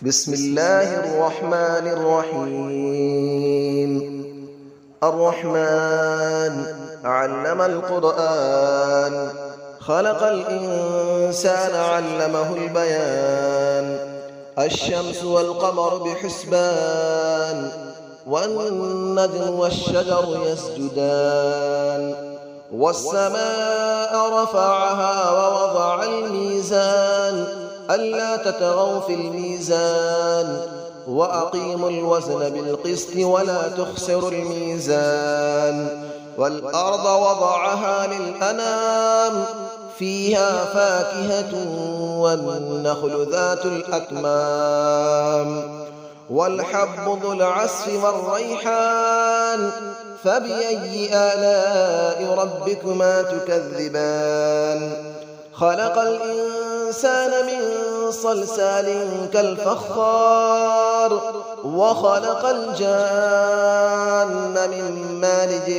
بسم الله الرحمن الرحيم. الرحمن علم القرآن، خلق الإنسان علمه البيان. الشمس والقمر بحسبان، والنجم والشجر يسجدان. والسماء رفعها ووضع الميزان، ألا تطغوا في الميزان، وأقيموا الوزن بالقسط ولا تخسروا الميزان. والأرض وضعها للأنام، فيها فاكهة والنخل ذات الأكمام. والحب ذو العصف والريحان، فبأي آلاء ربكما تكذبان. خلق الإنسان من صلصال كالفخار، وخلق الجان من مارج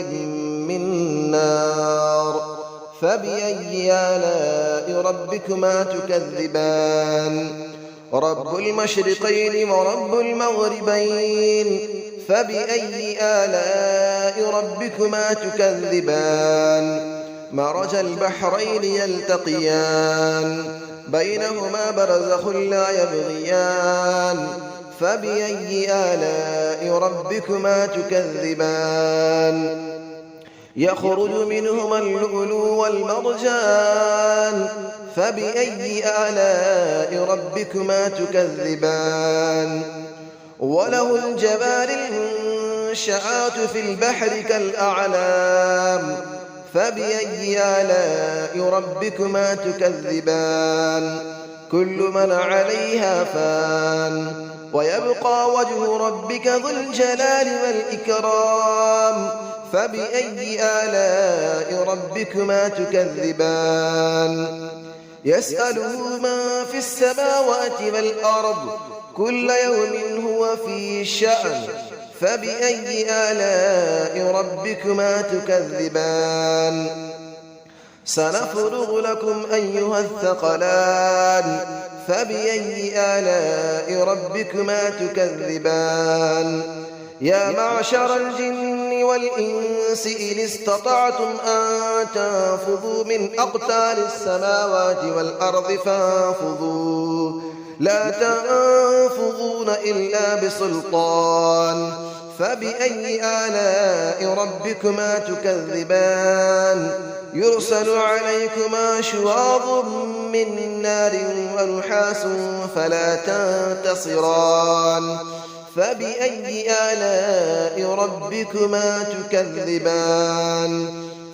من نار. فبأي آلاء ربكما تكذبان. رب المشرقين ورب المغربين، فبأي آلاء ربكما تكذبان. مرج البحرين يلتقيان، بينهما برزخ لا يبغيان. فبأي آلاء ربكما تكذبان. يخرج منهما اللؤلؤ والمرجان، فبأي آلاء ربكما تكذبان. وله الجوار المنشآت في البحر كالأعلام، فبأي آلاء ربكما تكذبان. كل من عليها فان، ويبقى وجه ربك ذو الجلال والإكرام. فبأي آلاء ربكما تكذبان. يسأله من في السماوات والأرض، كل يوم هو في شأن. فبأي آلاء ربكما تكذبان. سنفرغ لكم أيها الثقلان، فبأي آلاء ربكما تكذبان. يا معشر الجن والإنس إن استطعتم أن تنفذوا من أقطار السماوات والأرض فانفذوا، لا تنفذون إلا بسلطان. فبأي آلاء ربكما تكذبان. يرسل عليكما شواظ من نار ونحاس فلا تنتصران. فبأي آلاء ربكما تكذبان.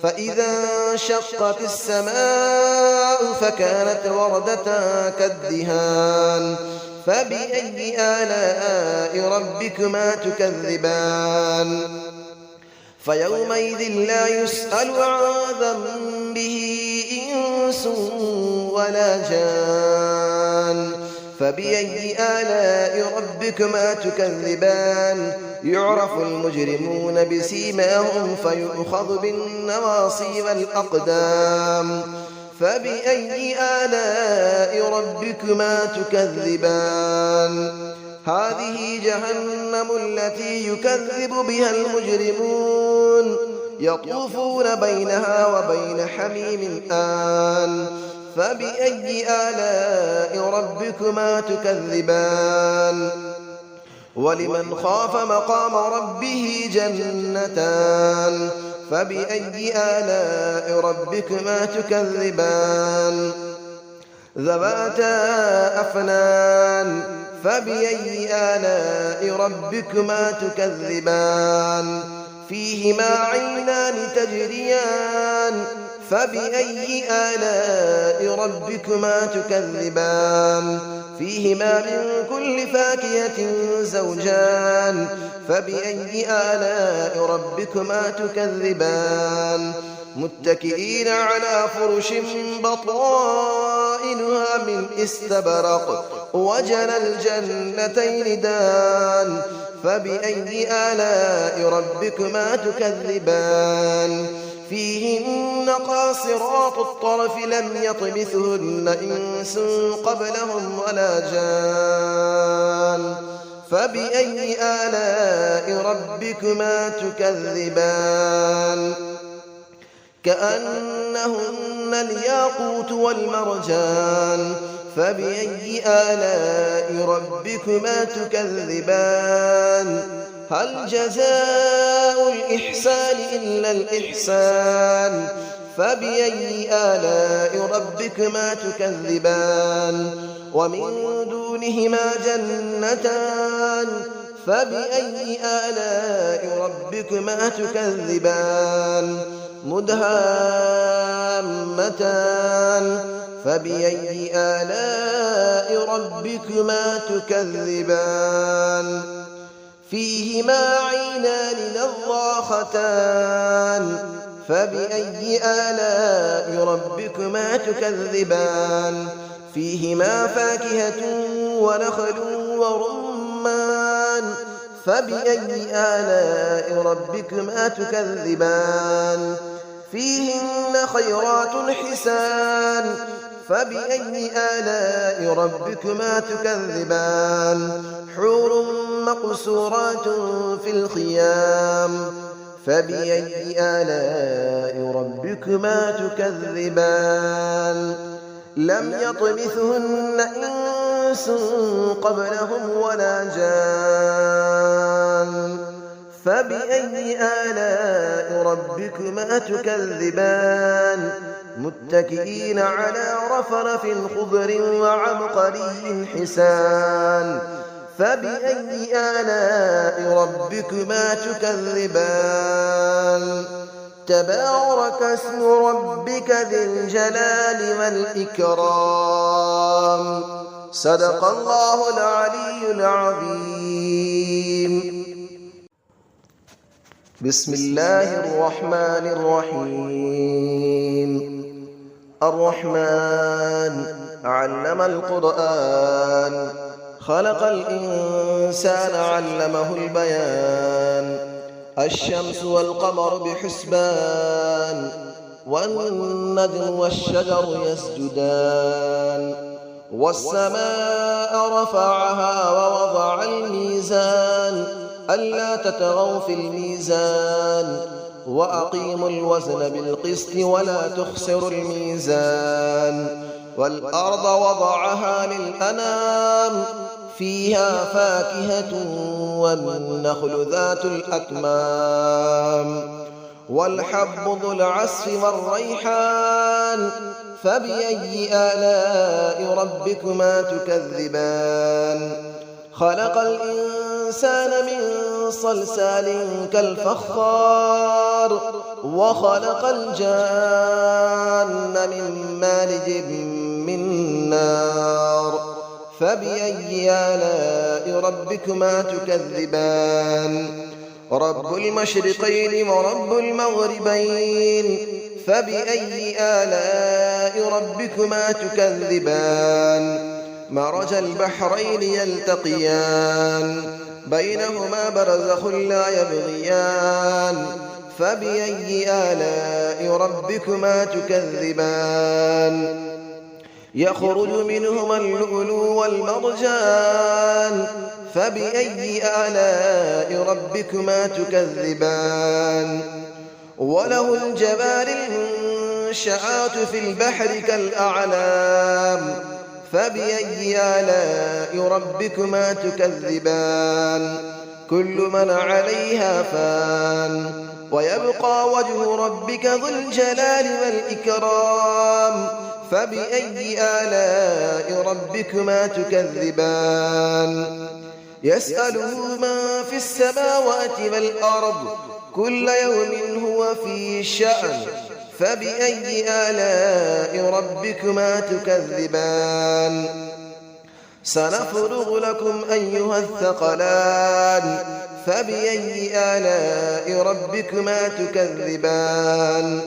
فإذا انشقت السماء فكانت وردة كالدهان. فبأي آلاء ربكما تكذبان. فيومئذ لا يسأل عن ذنبه إنس ولا جان. فبأي آلاء ربكما تكذبان. يعرف المجرمون بسيماهم فيؤخذ بالنواصي والأقدام. فبأي آلاء ربكما تكذبان. هذه جهنم التي يكذب بها المجرمون، يطوفون بينها وبين حميم آن. فبأي آلاء ربكما تكذبان. ولمن خاف مقام ربه جنتان. فبأي آلاء ربكما تكذبان. ذواتا أفنان. فبأي آلاء ربكما تكذبان. فيهما عينان تجريان. فبأي آلاء ربكما تكذبان. فيهما من كل فاكهة زوجان. فبأي آلاء ربكما تكذبان. متكئين على فرش بطائنها من استبرق، وجنى الجنتين دان. فبأي آلاء ربكما تكذبان. فيهن قاصرات الطرف لم يطمثهن إنس قبلهم ولا جان. فبأي آلاء ربكما تكذبان كأنهن الياقوت والمرجان فبأي آلاء ربكما تكذبان هل جزاء الإحسان إلا الإحسان فبأي آلاء ربكما تكذبان ومن دونهما جنتان فبأي آلاء ربكما تكذبان مدهامتان فبأي آلاء ربكما تكذبان فيهما عينان نضاختان فبأي آلاء ربكما تكذبان فيهما فاكهة ونخل ورمان فبأي آلاء ربكما تكذبان فيهن خيرات حسان فبأي آلاء ربكما تكذبان حور مقصورات في الخيام فبأي آلاء ربكما تكذبان لم يطمثهن إنس قبلهم ولا جان فبأي آلاء ربكما تكذبان متكئين على رفرف خضر وعبقري حسان فبأي آلاء ربكما تكذبان تبارك اسم ربك ذي الجلال والإكرام صدق الله العلي العظيم بسم الله الرحمن الرحيم الرحمن علم القرآن خلق الإنسان علمه البيان الشمس والقمر بحسبان والنجم والشجر يسجدان والسماء رفعها ووضع الميزان ألا تطغوا في الميزان وأقيموا الوزن بالقسط ولا تخسروا الميزان والأرض وضعها للأنام فيها فاكهة والنخل ذات الأكمام والحب ذو العصف والريحان فبأي آلاء ربكما تكذبان خلق الإنسان من صلصال كالفخار وخلق الجان من مارج من نار فبأي آلاء ربكما تكذبان رب المشرقين ورب المغربين فبأي آلاء ربكما تكذبان مرج البحرين يلتقيان بينهما برزخ لا يبغيان فبأي آلاء ربكما تكذبان يخرج منهما اللؤلؤ والمرجان فبأي آلاء ربكما تكذبان وله الجبال المنشآت في البحر كالأعلام فبأي آلاء ربكما تكذبان كل من عليها فان ويبقى وجه ربك ذو الجلال والإكرام فبأي آلاء ربكما تكذبان يسأله من في السماوات والأرض كل يوم هو في شأن فبأي آلاء ربكما تكذبان سنفرغ لكم أيها الثقلان فبأي آلاء ربكما تكذبان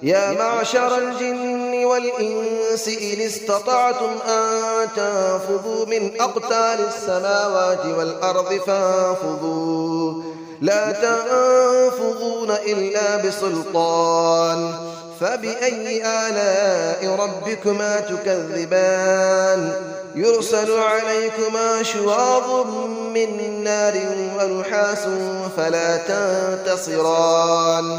يا معشر الجن والإنس إن استطعتم أن تنفذوا من أقطار السماوات والأرض فانفذوا لا تنفذون إلا بسلطان فبأي آلاء ربكما تكذبان يرسل عليكما شواظ من نار ونحاس فلا تنتصران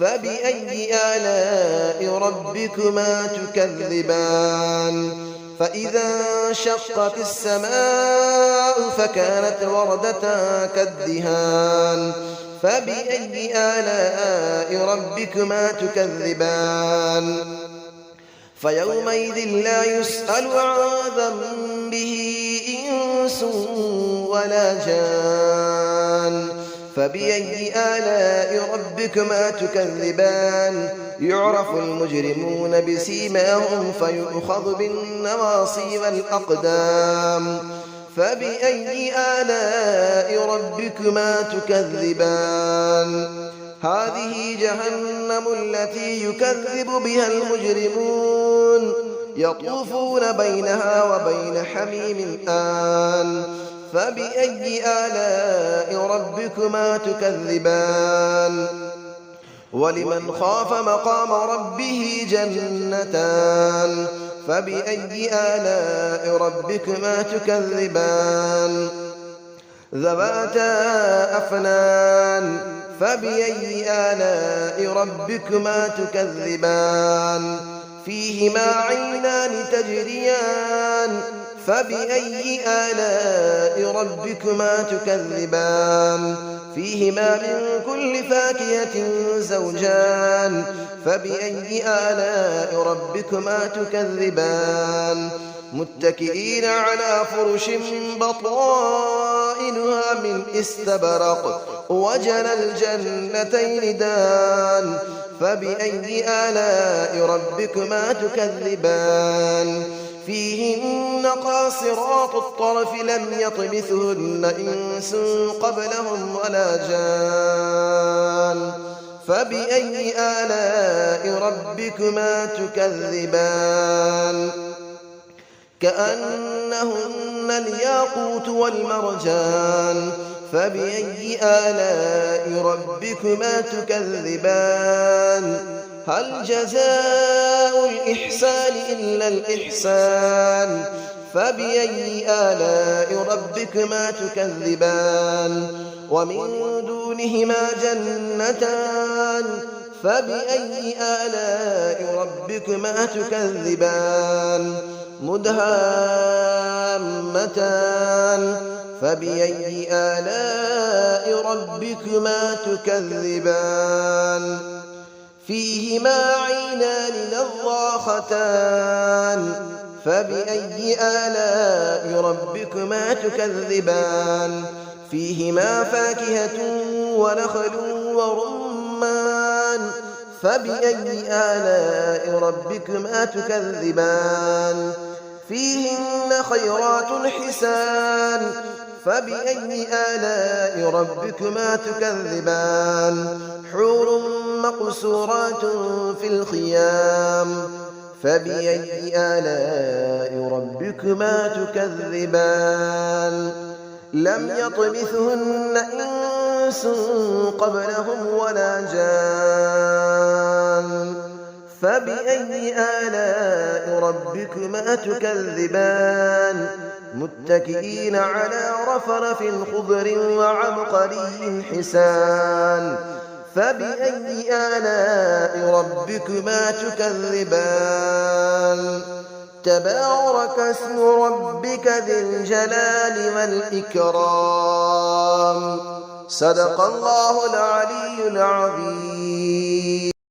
فبأي آلاء ربكما تكذبان فإذا انشقت السماء فكانت وردة كالدهان فبأي آلاء ربكما تكذبان فيومئذ لا يسأل عن ذنبه إنس ولا جان فبأي آلاء ربكما تكذبان يعرف المجرمون بسيماهم فيؤخذ بالنواصي والأقدام فبأي آلاء ربكما تكذبان هذه جهنم التي يكذب بها المجرمون يطوفون بينها وبين حميم آن فبأي آلاء ربكما تكذبان ولمن خاف مقام ربه جنتان فبأي آلاء ربكما تكذبان ذواتا أفنان فبأي آلاء ربكما تكذبان فيهما عينان تجريان فبأي آلاء ربكما تكذبان فيهما من كل فاكهة زوجان فبأي آلاء ربكما تكذبان متكئين على فرش بطائنها من استبرق وجنى الجنتين دان فبأي آلاء ربكما تكذبان فيهن قاصرات الطرف لم يطمثهن إنس قبلهم ولا جان فبأي آلاء ربكما تكذبان كأنهن الياقوت والمرجان فبأي آلاء ربكما تكذبان هل جزاء الإحسان إلا الإحسان فبأي آلاء ربكما تكذبان ومن دونهما جنتان فبأي آلاء ربكما تكذبان مدهامتان فبأي آلاء ربكما تكذبان فيهما عينان نضاختان فبأي آلاء ربكما تكذبان فيهما فاكهة ونخل ورمان فبأي آلاء ربكما تكذبان فيهن خيرات حسان فبأي آلاء ربكما تكذبان حور مقصورات في الخيام فبأي آلاء ربكما تكذبان لم يطمثهن إنس قبلهم ولا جان فبأي آلاء ربكما تكذبان متكئين على رفرف خضر وعبقري حسان فبأي آلاء ربكما تكذبان تبارك اسم ربك ذي الجلال والإكرام صدق الله العلي العظيم.